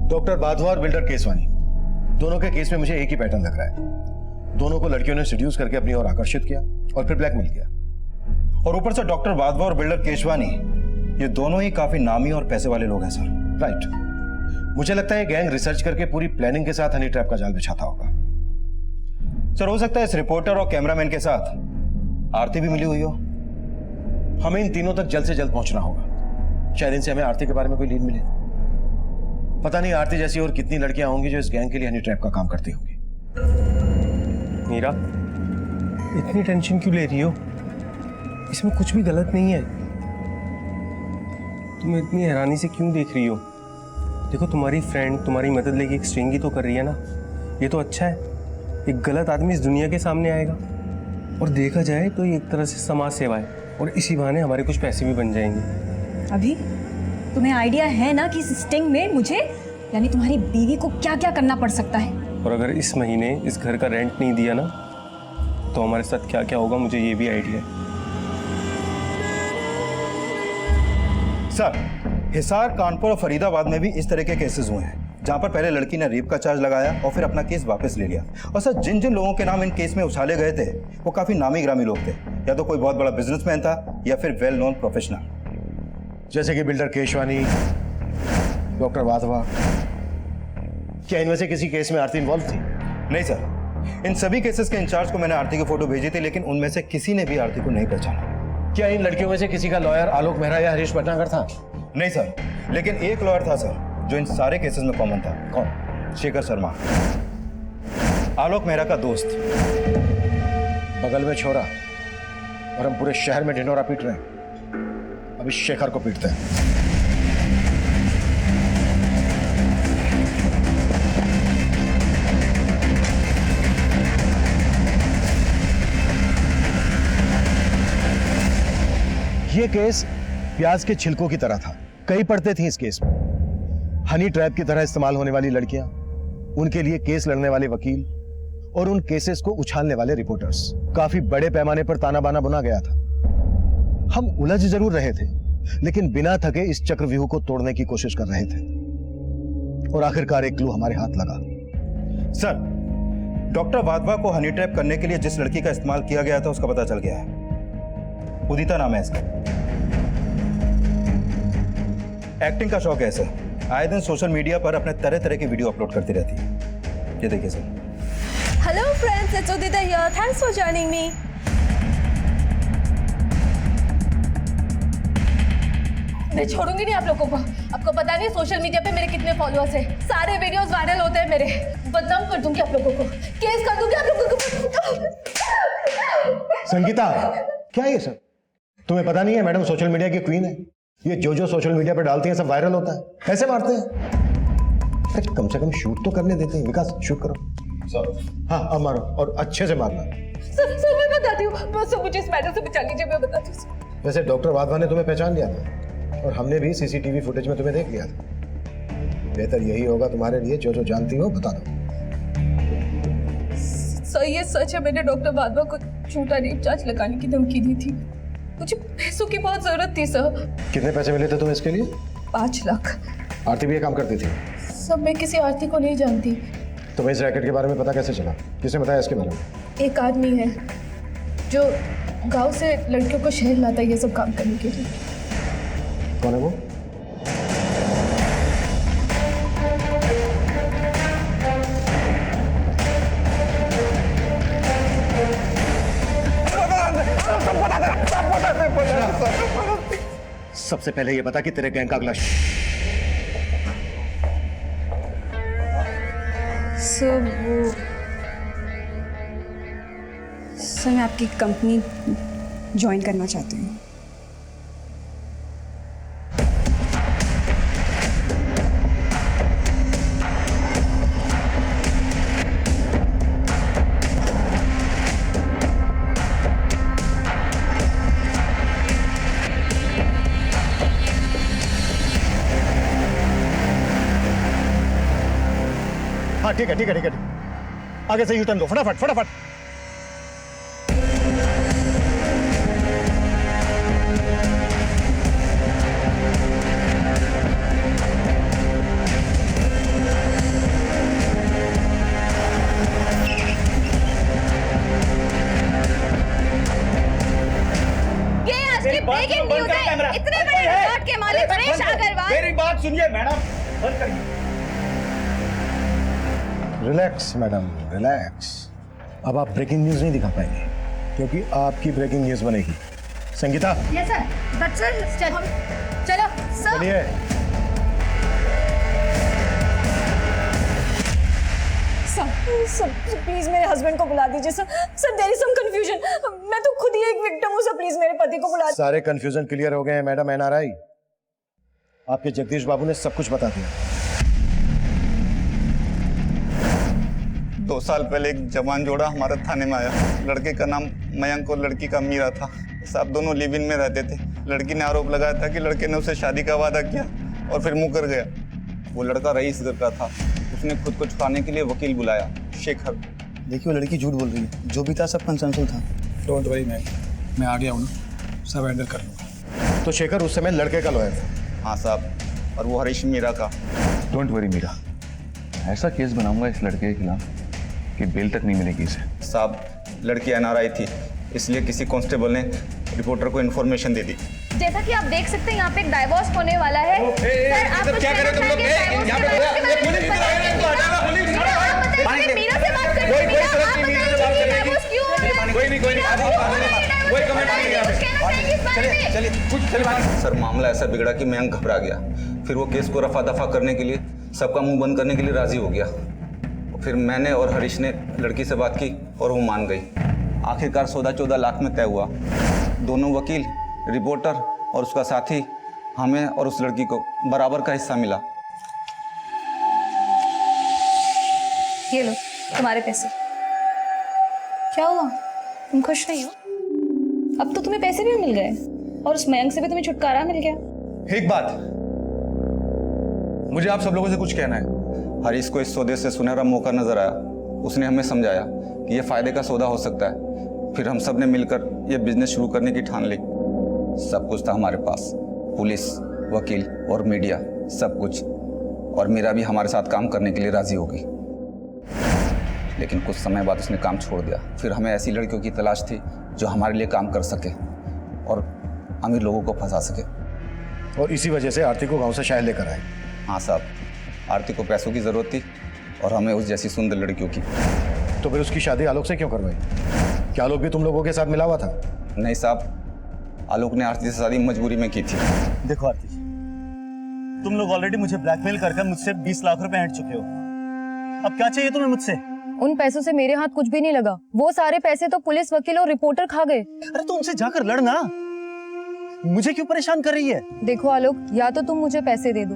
डॉक्टर वाधवा और बिल्डर केसवानी, दोनों के केस में मुझे एक ही पैटर्न लग रहा है। दोनों को लड़कियों ने सेड्यूस करके अपनी ओर आकर्षित किया और फिर ब्लैकमेल किया। और ऊपर से डॉक्टर वाधवा और बिल्डर केशवानी, ये दोनों ही काफी नामी और पैसे वाले लोग हैं सर। राइट। मुझे लगता है गैंग रिसर्च करके पूरी प्लानिंग के साथ हनी ट्रैप का जाल बिछाता होगा। सर, हो सकता है इस रिपोर्टर और कैमरामैन के साथ आरती भी मिली हुई हो। हमें इन तीनों तक जल्द से जल्द पहुंचना होगा। शायद इनसे हमें आरती के बारे में कोई लीड मिले। पता नहीं आरती जैसी और कितनी लड़कियां होंगी जो इस गैंग के लिए हनी ट्रैप का काम करती होंगी। मीरा, इतनी टेंशन क्यों ले रही हो? इसमें कुछ भी गलत नहीं है। तुम इतनी हैरानी से क्यों देख रही हो? देखो तुम्हारी फ्रेंड तुम्हारी मदद लेके एक स्ट्रिंग ही तो कर रही है ना, ये तो अच्छा है। एक गलत आदमी इस दुनिया के सामने आएगा और देखा जाए तो ये एक तरह से समाज सेवा है और इसी बहाने हमारे कुछ पैसे भी बन जाएंगे। अभी तुम्हें आइडिया है ना कि इस स्टिंग में मुझे यानी तुम्हारी बीवी को क्या क्या करना पड़ सकता है? और अगर इस महीने इस घर का रेंट नहीं दिया ना तो हमारे साथ क्या क्या होगा मुझे ये भी आइडिया है। सर, हिसार, कानपुर और फरीदाबाद में भी इस तरह के केसेस हुए हैं जहां पर पहले लड़की ने रेप का चार्ज लगाया और फिर अपना केस वापस ले लिया। और सर, जिन जिन लोगों के नाम इन केस में उछाले गए थे वो काफी नामी ग्रामी लोग थे, या तो कोई बहुत बड़ा बिजनेसमैन था या फिर वेल नोन प्रोफेशनल, जैसे कि बिल्डर केशवानी, डॉक्टर वाधवा। क्या इनमें से किसी केस में आरती इन्वॉल्व थी? नहीं सर, इन सभी केसेस के इंचार्ज को मैंने आरती की फोटो भेजी थी, लेकिन उनमें से किसी ने भी आरती को नहीं पहचाना। क्या इन लड़कियों में से किसी का लॉयर आलोक मेहरा या हरीश भटनागर था? नहीं सर, लेकिन एक लॉयर था सर जो इन सारे केसेस में कॉमन था। कौन? शेखर शर्मा, आलोक मेहरा का दोस्त। बगल में छोरा और हम पूरे शहर में ढिंढोरा पीट रहे हैं। अभी शेखर को पीटते हैं। ये केस प्याज के छिलकों की तरह था। कई पड़ते थी इस केस में। हनी ट्रैप की तरह इस्तेमाल होने वाली लड़कियां, उनके लिए केस लड़ने वाले वकील और उन केसेस को उछालने वाले रिपोर्टर्स। काफी बड़े पैमाने पर ताना बाना बुना गया था। हम उलझ जरूर रहे थे, लेकिन बिना थके इस चक्रव्यूह को तोड़ने की कोशिश कर रहे थे और आखिरकार एक क्लू हमारे हाथ लगा। सर, डॉक्टर वाधवा को हनी ट्रैप करने के लिए जिस लड़की का इस्तेमाल किया गया था उसका पता चल गया है। उदिता नाम है इसका। एक्टिंग का शौक है इसे। आए दिन सोशल मीडिया पर अपने तरह तरह के वीडियो अपलोड करती रहती है। ये देखिए sir. Hello friends, it's Udita here. Thanks for joining me. मैं छोड़ूंगी नहीं आप लोगों को। आपको पता नहीं सोशल मीडिया पे मेरे कितने फॉलोअर्स हैं। सारे वीडियोस वायरल होते हैं मेरे। बदनाम कर दूंगी आप लोगों को, केस कर दूंगी आप लोगों को। संगीता, क्या है ये सब? तुम्हें पता नहीं है मैडम सोशल मीडिया की क्वीन है। ये जो सोशल मीडिया पर डालती है सब वायरल होता है। कैसे मारते हैं? अरे कम से कम शूट तो करने देते हैं। विकास, शूट करो। सर। हाँ, अब मारो और अच्छे से मारना। सर मैं बताती हूँ। बस मुझे इस मैटर से बचा लीजिए, मैं बताती हूँ। वैसे डॉक्टर वाधवा ने तुम्हें पहचान लिया था और हमने भी सीसीटीवी फुटेज में तुम्हें देख लिया था। बेहतर यही होगा तुम्हारे लिए, जो जानती हो बता दो। सर ये सच है, मैंने डॉक्टर वाधवा को झूठा रेप चार्ज लगाने की धमकी दी थी। मुझे पैसों की बहुत जरूरत थी सर। कितने पैसे मिले थे तुम्हें इसके लिए? 5 लाख। आरती भी ये काम करती थी? सर मैं किसी आरती को नहीं जानती। तुम्हें इस रैकेट के बारे में पता कैसे चला? किसने बताया इसके बारे में? एक आदमी है जो गांव से लड़कियों को शहर लाता है ये सब काम करने के लिए। कौन है वो? सबसे पहले ये बता कि तेरे गैंग का अगला सर मैं आपकी कंपनी ज्वाइन करना चाहती हूँ। हाँ ठीक है। आगे से यूटर्न लो, फटाफट। ब्रेकिंग न्यूज़ है। इतने बड़े रिकॉर्ड के मालिक सुरेश अग्रवाल। मेरी बात सुनिए मैडम, बंद करिए। Relax madam, relax. अब आप ब्रेकिंग न्यूज नहीं दिखा पाएंगे क्योंकि आपकी ब्रेकिंग न्यूज बनेगी। Sangeeta. Yes sir. But sir चलो सर। चलिए। सर प्लीज मेरे हस्बैंड को बुला दीजिए sir. Sir there is some confusion. मैं तो खुद ही एक विक्टिम हूं सर, प्लीज मेरे पति को बुला। सारे कंफ्यूजन क्लियर हो गए हैं मैडम। एनआरआई आपके जगदीश बाबू ने सब कुछ बता दिया। 2 साल पहले एक जवान जोड़ा हमारे थाने में आया। लड़के का नाम मयंक और लड़की का मीरा था। साहब दोनों लिव इन में रहते थे। लड़की ने आरोप लगाया था कि लड़के ने उसे शादी का वादा किया और फिर मुकर गया। वो लड़का रईस घर का था। उसने खुद को छुड़ाने के लिए वकील बुलाया, शेखर। देखिए वो लड़की झूठ बोल रही है, जो भी था सब कंसेंसुअल था। डोंट वरी मैम, मैं आ गया हूँ ना, सब हैंडल कर लूँगा। तो शेखर उस समय लड़के का लॉयर था? हाँ साहब, और वो हरीश मीरा का। डोंट वरी मीरा, ऐसा केस बनाऊंगा इस लड़के के खिलाफ कि बेल तक नहीं मिलेगी इसे। साहब लड़की NRI थी, इसलिए किसी कांस्टेबल ने रिपोर्टर को इन्फॉर्मेशन दे दी। जैसा कि आप देख सकते हैं यहाँ पे एक डाइवोर्स होने वाला है। सर आप कुछ क्या करें तुम लोग? यहाँ पे पुलिस मीरा से बात करें। सर मामला ऐसा बिगड़ा कि मयंक घबरा गया। फिर वो केस को रफा दफा करने के लिए, सबका मुंह बंद करने के लिए राजी हो गया। फिर मैंने और हरीश ने लड़की से बात की और वो मान गई। आखिरकार सौदा 14 लाख में तय हुआ। दोनों वकील, रिपोर्टर और उसका साथी, हमें और उस लड़की को बराबर का हिस्सा मिला। ये लो तुम्हारे पैसे। क्या हुआ, तुम खुश नहीं हो? अब तो तुम्हें पैसे भी मिल गए और उस मयंक से भी तुम्हें छुटकारा मिल गया। एक बात, मुझे आप सब लोगों से कुछ कहना है। हरीश को इस सौदे से सुनहरा मौका नजर आया। उसने हमें समझाया कि यह फायदे का सौदा हो सकता है। फिर हम सब ने मिलकर यह बिजनेस शुरू करने की ठान ली। सब कुछ था हमारे पास, पुलिस, वकील और मीडिया, सब कुछ। और मीरा भी हमारे साथ काम करने के लिए राजी हो गई। लेकिन कुछ समय बाद उसने काम छोड़ दिया। फिर हमें ऐसी लड़कियों की तलाश थी जो हमारे लिए काम कर सके और अमीर लोगों को फंसा सके। और इसी वजह से आरती को गांव से शहर लेकर आए। हाँ साहब, आरती को पैसों की जरूरत थी और हमें उस जैसी सुंदर लड़कियों की। तो फिर उसकी शादी आलोक से क्यों करवाई? क्या आलोक भी तुम लोगों के साथ मिला हुआ था? नहीं साहब, आलोक ने आरती से शादी मजबूरी में की थी। देखो आरती, तुम लोग ऑलरेडी मुझे ब्लैकमेल कर मुझसे 20 लाख रुपए ऐंठ चुके हो। अब क्या चाहिए तुम्हें मुझसे? उन पैसों से मेरे हाथ कुछ भी नहीं लगा। वो सारे पैसे तो पुलिस, वकील और रिपोर्टर खा गए। अरे तो उनसे जाकर लड़ना, मुझे क्यों परेशान कर रही है? देखो आलोक, या तो तुम मुझे पैसे दे दो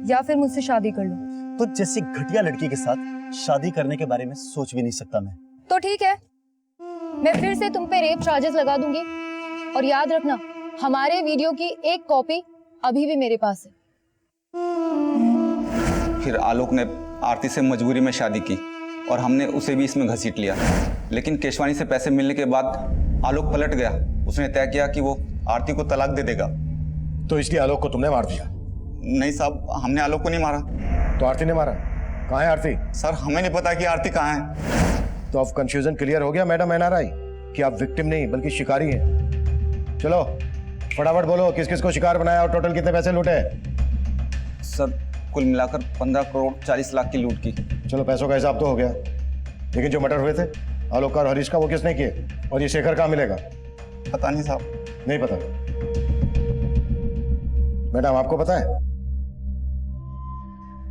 या फिर मुझसे शादी कर लो। तो जैसी घटिया लड़की के साथ शादी करने के बारे में सोच भी नहीं सकता मैं। तो ठीक है, मैं फिर से तुम पे रेप चार्जेस लगा दूंगी। और याद रखना, हमारे वीडियो की एक कॉपी अभी भी मेरे पास है। फिर आलोक ने आरती से मजबूरी में शादी की और हमने उसे भी इसमें घसीट लिया। लेकिन केशवानी से पैसे मिलने के बाद आलोक पलट गया। उसने तय किया कि वो आरती को तलाक दे देगा। तो इसलिए आलोक को तुमने मार दिया? नहीं साहब, हमने आलोक को नहीं मारा। तो आरती ने मारा? कहाँ है आरती? सर हमें नहीं पता कि आरती कहाँ है। तो अब कंफ्यूजन क्लियर हो गया मैडम NRI कि आप विक्टिम नहीं बल्कि शिकारी हैं। चलो फटाफट बोलो, किस किस को शिकार बनाया और टोटल कितने पैसे लूटे? सर कुल मिलाकर 15 करोड़ 40 लाख की लूट की। चलो पैसों का हिसाब तो हो गया, लेकिन जो मर्डर हुए थे आलोक और हरीश का, वो किसने किए? और ये शेखर कहाँ मिलेगा? पता नहीं साहब। नहीं पता? मैडम आपको पता है?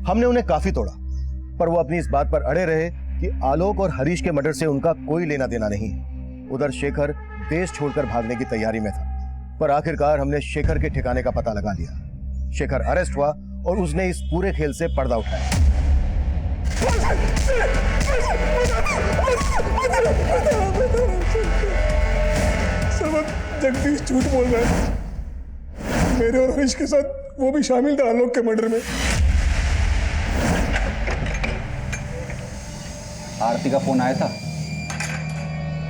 हमने उन्हें काफी तोड़ा, पर वो अपनी इस बात पर अड़े रहे कि आलोक और हरीश के मर्डर से उनका कोई लेना देना नहीं है। उधर शेखर देश छोड़कर भागने की तैयारी में था, पर आखिरकार हमने शेखर के ठिकाने का पता लगा लिया। शेखर अरेस्ट हुआ और उसने इस पूरे खेल से पर्दा उठाया। जगदीश झूठ बोल रहा है। मेरे और हरीश के साथ वो भी शामिल था आलोक के मर्डर में। आरती का फोन आया था,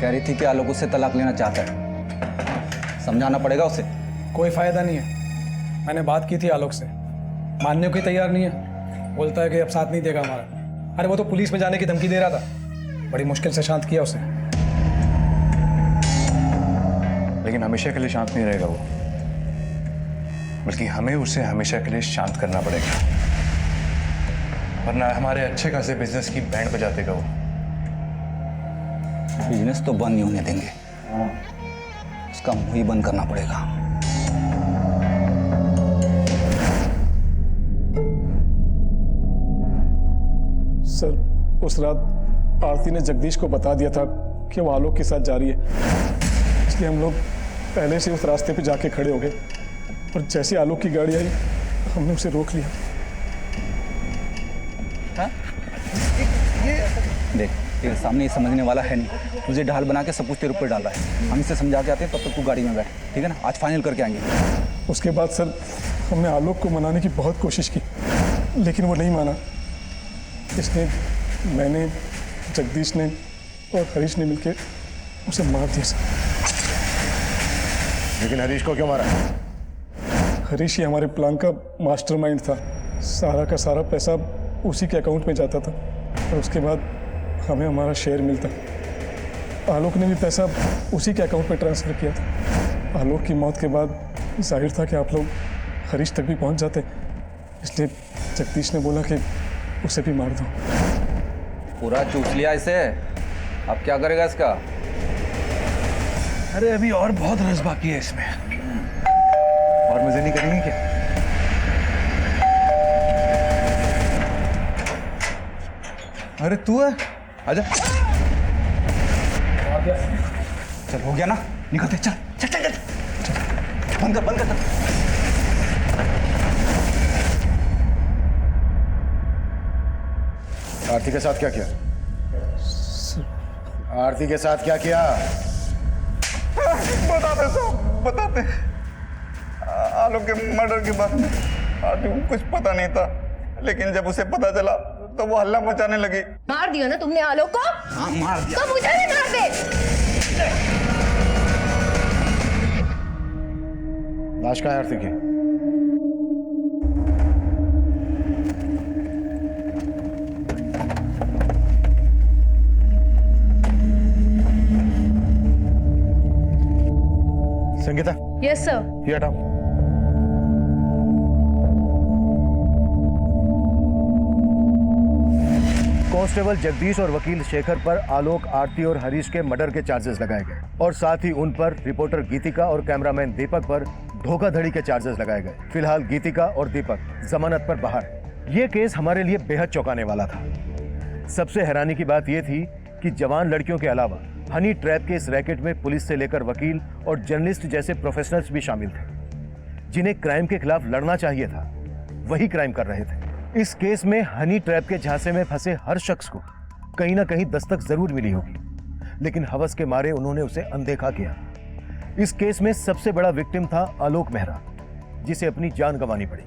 कह रही थी कि आलोक उससे तलाक लेना चाहता है। समझाना पड़ेगा उसे। कोई फायदा नहीं है, मैंने बात की थी आलोक से, मानने को ही तैयार नहीं है। बोलता है कि अब साथ नहीं देगा हमारा। अरे वो तो पुलिस में जाने की धमकी दे रहा था, बड़ी मुश्किल से शांत किया उसे। लेकिन हमेशा के लिए शांत नहीं रहेगा वो, बल्कि हमें उसे हमेशा के लिए शांत करना पड़ेगा, वरना हमारे अच्छे खासे बिजनेस की बैंड बजा देगा वो। बिजनेस तो बंद नहीं होने देंगे, उसका मुंह ही बंद करना पड़ेगा। सर उस रात आरती ने जगदीश को बता दिया था कि वो आलोक के साथ जा रही है, इसलिए हम लोग पहले से उस रास्ते पे जाके खड़े हो गए और जैसे आलोक की गाड़ी आई हमने उसे रोक लिया। हाँ? ये देख तेरे सामने ये समझने वाला है नहीं, तुझे ढाल बना के सब कुछ तेरे ऊपर डाला है। हम इसे समझा के आते हैं, तब तक तू गाड़ी में बैठ, ठीक है ना? आज फाइनल करके आएंगे। उसके बाद सर हमने आलोक को मनाने की बहुत कोशिश की, लेकिन वो नहीं माना। इसने, मैंने, जगदीश ने और हरीश ने मिलकर उसे मार दिया सर। लेकिन हरीश को क्यों मारा? हरीश ही हमारे प्लान का मास्टरमाइंड था। सारा का सारा पैसा उसी के अकाउंट में जाता था और उसके बाद हमें हमारा शेयर मिलता। आलोक ने भी पैसा उसी के अकाउंट में ट्रांसफ़र किया था। आलोक की मौत के बाद जाहिर था कि आप लोग हरीश तक भी पहुंच जाते, इसलिए जगदीश ने बोला कि उसे भी मार दो। पूरा चूस लिया इसे, अब क्या करेगा इसका? अरे अभी और बहुत रस बाकी है इसमें। और मजे नहीं करेंगे क्या? अरे तू है, आजा। चल हो गया ना, निकलते, चल चल चल चल, बंद कर बंद कर। आरती के साथ क्या किया? आरती के साथ क्या किया? बताते सब बताते। आलोक के मर्डर के बाद आरती को कुछ पता नहीं था, लेकिन जब उसे पता चला तो वो हल्ला मचाने लगी। मार दिया ना तुमने आलोक को? हाँ मार दिया। तो मुझे भी मार दे। लाश कहाँ है आरती की? Sangeeta, yes sir. ये हटाओ। कांस्टेबल जगदीश और वकील शेखर पर आलोक, आरती और हरीश के मर्डर के चार्जेस लगाए गए और साथ ही उन पर रिपोर्टर गीतिका और कैमरामैन दीपक पर धोखाधड़ी के चार्जेस लगाए गए। फिलहाल गीतिका और दीपक जमानत पर बाहर है। ये केस हमारे लिए बेहद चौंकाने वाला था। सबसे हैरानी की बात यह थी कि जवान लड़कियों के अलावा हनी ट्रैप के इस रैकेट में पुलिस से लेकर वकील और जर्नलिस्ट जैसे प्रोफेशनल्स भी शामिल थे, जिन्हें क्राइम के खिलाफ लड़ना चाहिए था, वही क्राइम कर रहे थे। इस केस में हनी ट्रैप के झांसे में फंसे हर शख्स को कहीं ना कहीं दस्तक जरूर मिली होगी, लेकिन हवस के मारे उन्होंने उसे अनदेखा किया। इस केस में सबसे बड़ा विक्टिम था आलोक मेहरा, जिसे अपनी जान गंवानी पड़ी।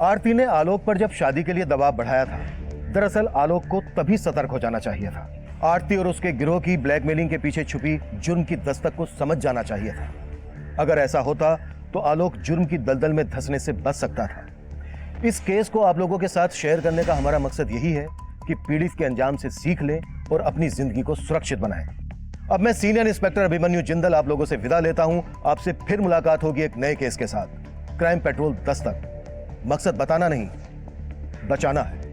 आरती ने आलोक पर जब शादी के लिए दबाव बढ़ाया था, दरअसल आलोक को तभी सतर्क हो जाना चाहिए था। आरती और उसके गिरोह की ब्लैकमेलिंग के पीछे छुपी जुर्म की दस्तक को समझ जाना चाहिए था। अगर ऐसा होता तो आलोक जुर्म की दलदल में धंसने से बच सकता था। इस केस को आप लोगों के साथ शेयर करने का हमारा मकसद यही है कि पीड़ित के अंजाम से सीख लें और अपनी जिंदगी को सुरक्षित बनाएं। अब मैं सीनियर इंस्पेक्टर अभिमन्यु जिंदल आप लोगों से विदा लेता हूं। आपसे फिर मुलाकात होगी एक नए केस के साथ। क्राइम पेट्रोल दस्तक, मकसद बताना नहीं, बचाना है।